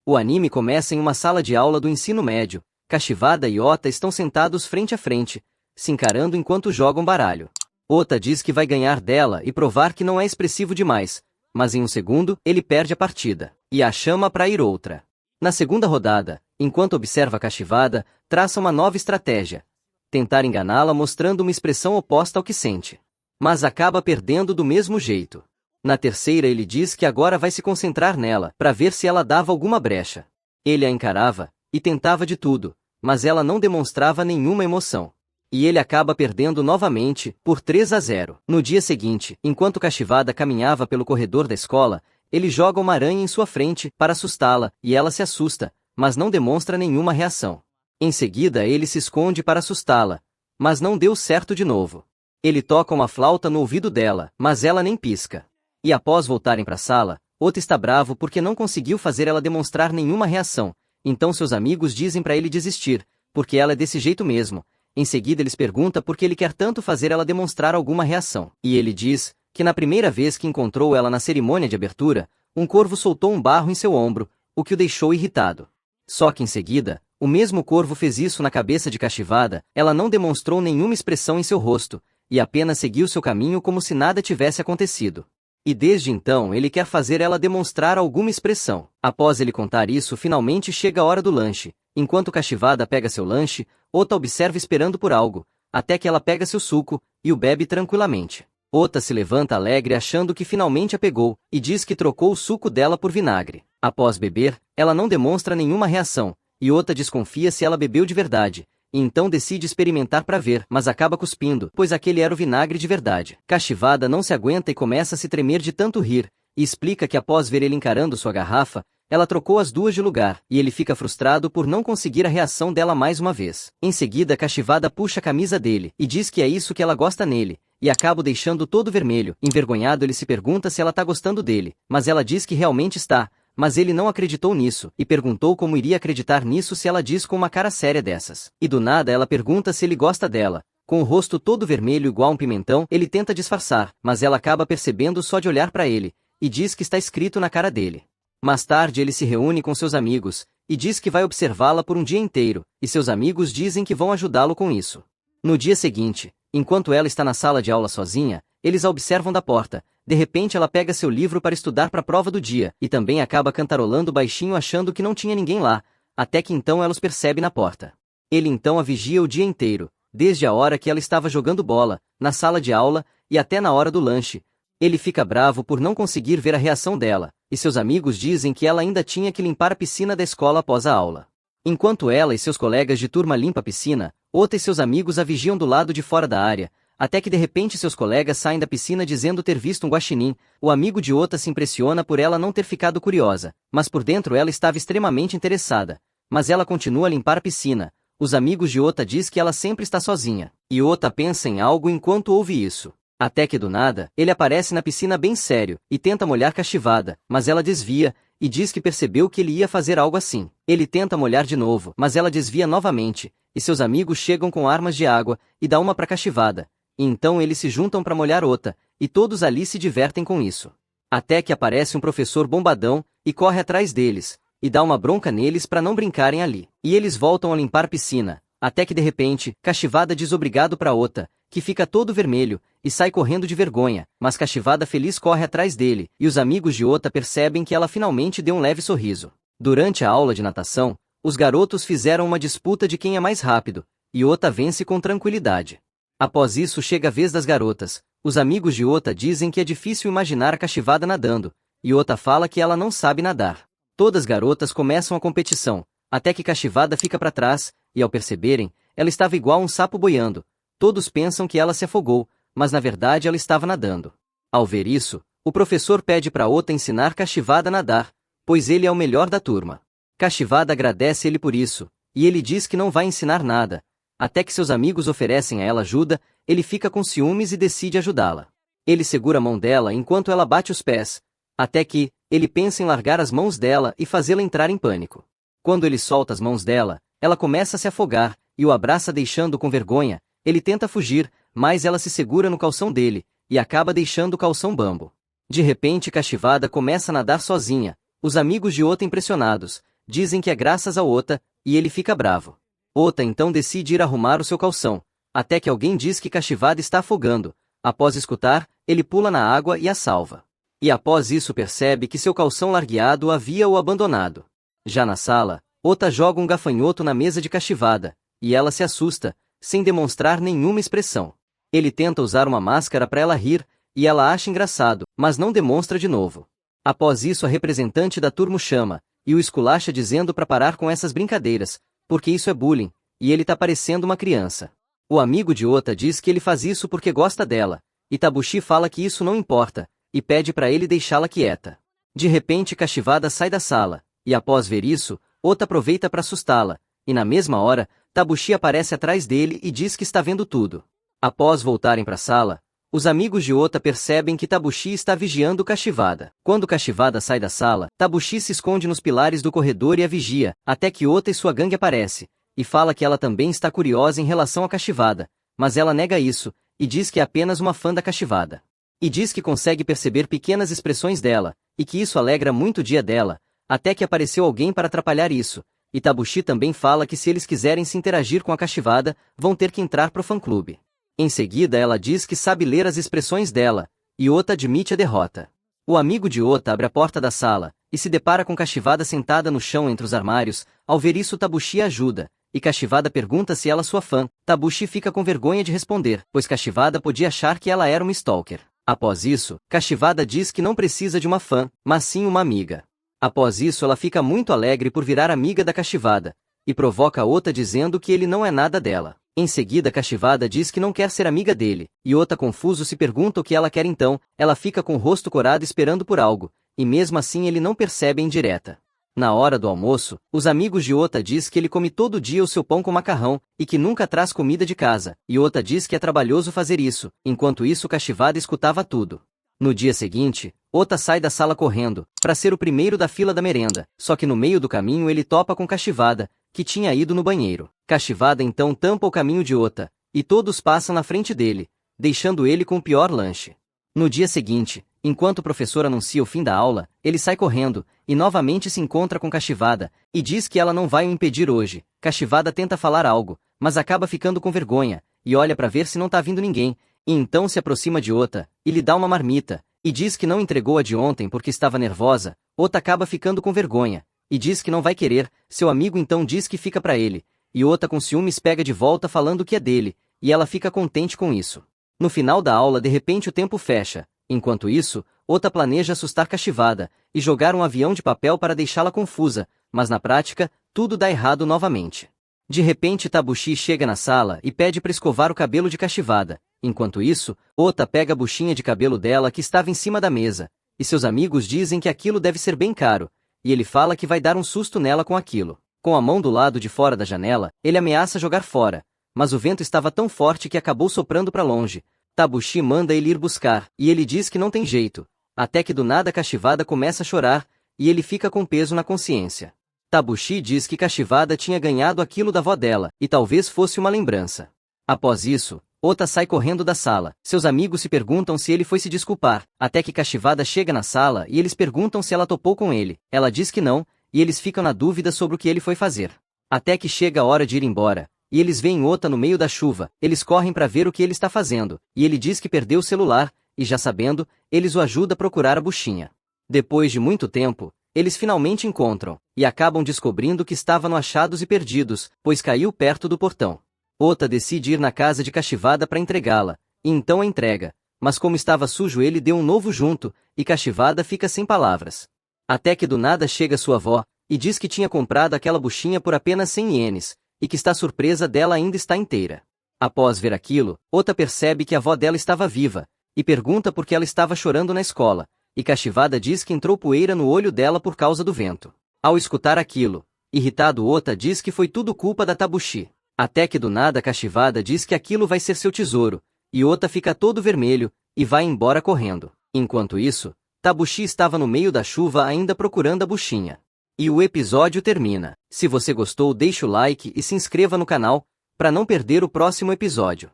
O anime começa em uma sala de aula do ensino médio. Kashivada e Ota estão sentados frente a frente, se encarando enquanto jogam baralho. Ota diz que vai ganhar dela e provar que não é expressivo demais, mas em um segundo, ele perde a partida, e a chama para ir outra. Na segunda rodada, enquanto observa Kashivada, traça uma nova estratégia. Tentar enganá-la mostrando uma expressão oposta ao que sente. Mas acaba perdendo do mesmo jeito. Na terceira ele diz que agora vai se concentrar nela, para ver se ela dava alguma brecha. Ele a encarava, e tentava de tudo, mas ela não demonstrava nenhuma emoção. E ele acaba perdendo novamente, por 3-0. No dia seguinte, enquanto Kashivada caminhava pelo corredor da escola, ele joga uma aranha em sua frente, para assustá-la, e ela se assusta, mas não demonstra nenhuma reação. Em seguida ele se esconde para assustá-la, mas não deu certo de novo. Ele toca uma flauta no ouvido dela, mas ela nem pisca. E após voltarem para a sala, Ota está bravo porque não conseguiu fazer ela demonstrar nenhuma reação, então seus amigos dizem para ele desistir, porque ela é desse jeito mesmo. Em seguida eles perguntam por que ele quer tanto fazer ela demonstrar alguma reação. E ele diz que na primeira vez que encontrou ela na cerimônia de abertura, um corvo soltou um barro em seu ombro, o que o deixou irritado. Só que em seguida, o mesmo corvo fez isso na cabeça de Kashivada, ela não demonstrou nenhuma expressão em seu rosto, e apenas seguiu seu caminho como se nada tivesse acontecido. E desde então ele quer fazer ela demonstrar alguma expressão. Após ele contar isso, finalmente chega a hora do lanche. Enquanto Kashivada pega seu lanche, Ota observa esperando por algo, até que ela pega seu suco, e o bebe tranquilamente. Ota se levanta alegre achando que finalmente a pegou, e diz que trocou o suco dela por vinagre. Após beber, ela não demonstra nenhuma reação, e Ota desconfia se ela bebeu de verdade, e então decide experimentar para ver, mas acaba cuspindo, pois aquele era o vinagre de verdade. Kashivada não se aguenta e começa a se tremer de tanto rir, e explica que após ver ele encarando sua garrafa, ela trocou as duas de lugar, e ele fica frustrado por não conseguir a reação dela mais uma vez. Em seguida Kashivada puxa a camisa dele, e diz que é isso que ela gosta nele, e acaba o deixando todo vermelho. Envergonhado ele se pergunta se ela tá gostando dele, mas ela diz que realmente está, mas ele não acreditou nisso, e perguntou como iria acreditar nisso se ela diz com uma cara séria dessas. E do nada ela pergunta se ele gosta dela. Com o rosto todo vermelho igual um pimentão, ele tenta disfarçar, mas ela acaba percebendo só de olhar para ele, e diz que está escrito na cara dele. Mais tarde ele se reúne com seus amigos, e diz que vai observá-la por um dia inteiro, e seus amigos dizem que vão ajudá-lo com isso. No dia seguinte, enquanto ela está na sala de aula sozinha, eles a observam da porta. De repente ela pega seu livro para estudar para a prova do dia, e também acaba cantarolando baixinho achando que não tinha ninguém lá, até que então ela os percebe na porta. Ele então a vigia o dia inteiro, desde a hora que ela estava jogando bola, na sala de aula, e até na hora do lanche. Ele fica bravo por não conseguir ver a reação dela, e seus amigos dizem que ela ainda tinha que limpar a piscina da escola após a aula. Enquanto ela e seus colegas de turma limpam a piscina, Ota e seus amigos a vigiam do lado de fora da área, até que de repente seus colegas saem da piscina dizendo ter visto um guaxinim. O amigo de Ota se impressiona por ela não ter ficado curiosa, mas por dentro ela estava extremamente interessada. Mas ela continua a limpar a piscina. Os amigos de Ota diz que ela sempre está sozinha, e Ota pensa em algo enquanto ouve isso. Até que do nada, ele aparece na piscina bem sério, e tenta molhar Kashivada, mas ela desvia, e diz que percebeu que ele ia fazer algo assim. Ele tenta molhar de novo, mas ela desvia novamente, e seus amigos chegam com armas de água, e dá uma para Kashivada. E então eles se juntam para molhar Ota, e todos ali se divertem com isso. Até que aparece um professor bombadão, e corre atrás deles, e dá uma bronca neles para não brincarem ali. E eles voltam a limpar a piscina, até que de repente, Kashivada diz obrigado para Ota, que fica todo vermelho, e sai correndo de vergonha, mas Kashivada feliz corre atrás dele, e os amigos de Ota percebem que ela finalmente deu um leve sorriso. Durante a aula de natação, os garotos fizeram uma disputa de quem é mais rápido, e Ota vence com tranquilidade. Após isso chega a vez das garotas. Os amigos de Ota dizem que é difícil imaginar a Kashivada nadando, e Ota fala que ela não sabe nadar. Todas as garotas começam a competição, até que Kashivada fica para trás, e ao perceberem, ela estava igual um sapo boiando. Todos pensam que ela se afogou, mas na verdade ela estava nadando. Ao ver isso, o professor pede para Ota ensinar Kashivada a nadar, pois ele é o melhor da turma. Kashivada agradece ele por isso, e ele diz que não vai ensinar nada. Até que seus amigos oferecem a ela ajuda, ele fica com ciúmes e decide ajudá-la. Ele segura a mão dela enquanto ela bate os pés, até que ele pensa em largar as mãos dela e fazê-la entrar em pânico. Quando ele solta as mãos dela, ela começa a se afogar, e o abraça deixando com vergonha. Ele tenta fugir, mas ela se segura no calção dele, e acaba deixando o calção bambo. De repente Kashivada começa a nadar sozinha, os amigos de Ota impressionados, dizem que é graças a Ota, e ele fica bravo. Ota então decide ir arrumar o seu calção, até que alguém diz que Kashivada está afogando. Após escutar, ele pula na água e a salva. E após isso percebe que seu calção largueado havia o abandonado. Já na sala, Ota joga um gafanhoto na mesa de Kashivada, e ela se assusta, sem demonstrar nenhuma expressão. Ele tenta usar uma máscara para ela rir, e ela acha engraçado, mas não demonstra de novo. Após isso a representante da turma o chama, e o esculacha dizendo para parar com essas brincadeiras, porque isso é bullying, e ele tá parecendo uma criança. O amigo de Ota diz que ele faz isso porque gosta dela, e Tabushi fala que isso não importa, e pede para ele deixá-la quieta. De repente Kashivada sai da sala, e após ver isso, Ota aproveita para assustá-la, e na mesma hora, Tabushi aparece atrás dele e diz que está vendo tudo. Após voltarem para a sala, os amigos de Ota percebem que Tabushi está vigiando Kashivada. Quando Kashivada sai da sala, Tabushi se esconde nos pilares do corredor e a vigia, até que Ota e sua gangue aparece, e fala que ela também está curiosa em relação a Kashivada, mas ela nega isso, e diz que é apenas uma fã da Kashivada. E diz que consegue perceber pequenas expressões dela, e que isso alegra muito o dia dela, até que apareceu alguém para atrapalhar isso, e Tabushi também fala que se eles quiserem se interagir com a Kashivada, vão ter que entrar pro fã-clube. Em seguida ela diz que sabe ler as expressões dela, e Ota admite a derrota. O amigo de Ota abre a porta da sala, e se depara com Kashivada sentada no chão entre os armários. Ao ver isso Tabushi a ajuda, e Kashivada pergunta se ela é sua fã. Tabushi fica com vergonha de responder, pois Kashivada podia achar que ela era uma stalker. Após isso, Kashivada diz que não precisa de uma fã, mas sim uma amiga. Após isso ela fica muito alegre por virar amiga da Kashivada, e provoca Ota dizendo que ele não é nada dela. Em seguida Kashivada diz que não quer ser amiga dele, e Ota confuso se pergunta o que ela quer então. Ela fica com o rosto corado esperando por algo, e mesmo assim ele não percebe a indireta. Na hora do almoço, os amigos de Ota diz que ele come todo dia o seu pão com macarrão, e que nunca traz comida de casa, e Ota diz que é trabalhoso fazer isso. Enquanto isso Kashivada escutava tudo. No dia seguinte, Ota sai da sala correndo, para ser o primeiro da fila da merenda, só que no meio do caminho ele topa com Kashivada, que tinha ido no banheiro. Kashivada então tampa o caminho de Ota, e todos passam na frente dele, deixando ele com o pior lanche. No dia seguinte, enquanto o professor anuncia o fim da aula, ele sai correndo, e novamente se encontra com Kashivada, e diz que ela não vai o impedir hoje. Kashivada tenta falar algo, mas acaba ficando com vergonha, e olha para ver se não tá vindo ninguém, e então se aproxima de Ota, e lhe dá uma marmita, e diz que não entregou a de ontem porque estava nervosa. Ota acaba ficando com vergonha, e diz que não vai querer. Seu amigo então diz que fica para ele, e Ota com ciúmes pega de volta falando que é dele, e ela fica contente com isso. No final da aula de repente o tempo fecha. Enquanto isso, Ota planeja assustar Kashivada, e jogar um avião de papel para deixá-la confusa, mas na prática, tudo dá errado novamente. De repente Tabushi chega na sala e pede para escovar o cabelo de Kashivada. Enquanto isso, Ota pega a buchinha de cabelo dela que estava em cima da mesa, e seus amigos dizem que aquilo deve ser bem caro, e ele fala que vai dar um susto nela com aquilo. Com a mão do lado de fora da janela, ele ameaça jogar fora, mas o vento estava tão forte que acabou soprando para longe. Tabushi manda ele ir buscar, e ele diz que não tem jeito, até que do nada Kashivada começa a chorar, e ele fica com peso na consciência. Tabushi diz que Kashivada tinha ganhado aquilo da avó dela, e talvez fosse uma lembrança. Após isso, Ota sai correndo da sala. Seus amigos se perguntam se ele foi se desculpar, até que Kashivada chega na sala e eles perguntam se ela topou com ele. Ela diz que não, e eles ficam na dúvida sobre o que ele foi fazer. Até que chega a hora de ir embora, e eles veem Ota no meio da chuva. Eles correm para ver o que ele está fazendo, e ele diz que perdeu o celular, e já sabendo, eles o ajudam a procurar a buchinha. Depois de muito tempo, eles finalmente encontram, e acabam descobrindo que estava no Achados e Perdidos, pois caiu perto do portão. Ota decide ir na casa de Kashivada para entregá-la, e então a entrega, mas como estava sujo ele deu um novo junto, e Kashivada fica sem palavras. Até que do nada chega sua avó, e diz que tinha comprado aquela buchinha por apenas 100 ienes, e que está surpresa dela ainda está inteira. Após ver aquilo, Ota percebe que a avó dela estava viva, e pergunta por que ela estava chorando na escola, e Kashivada diz que entrou poeira no olho dela por causa do vento. Ao escutar aquilo, irritado Ota diz que foi tudo culpa da Tabushi. Até que do nada Kashivada diz que aquilo vai ser seu tesouro, e Ota fica todo vermelho, e vai embora correndo. Enquanto isso, Tabushi estava no meio da chuva ainda procurando a buchinha. E o episódio termina. Se você gostou deixe o like e se inscreva no canal, para não perder o próximo episódio.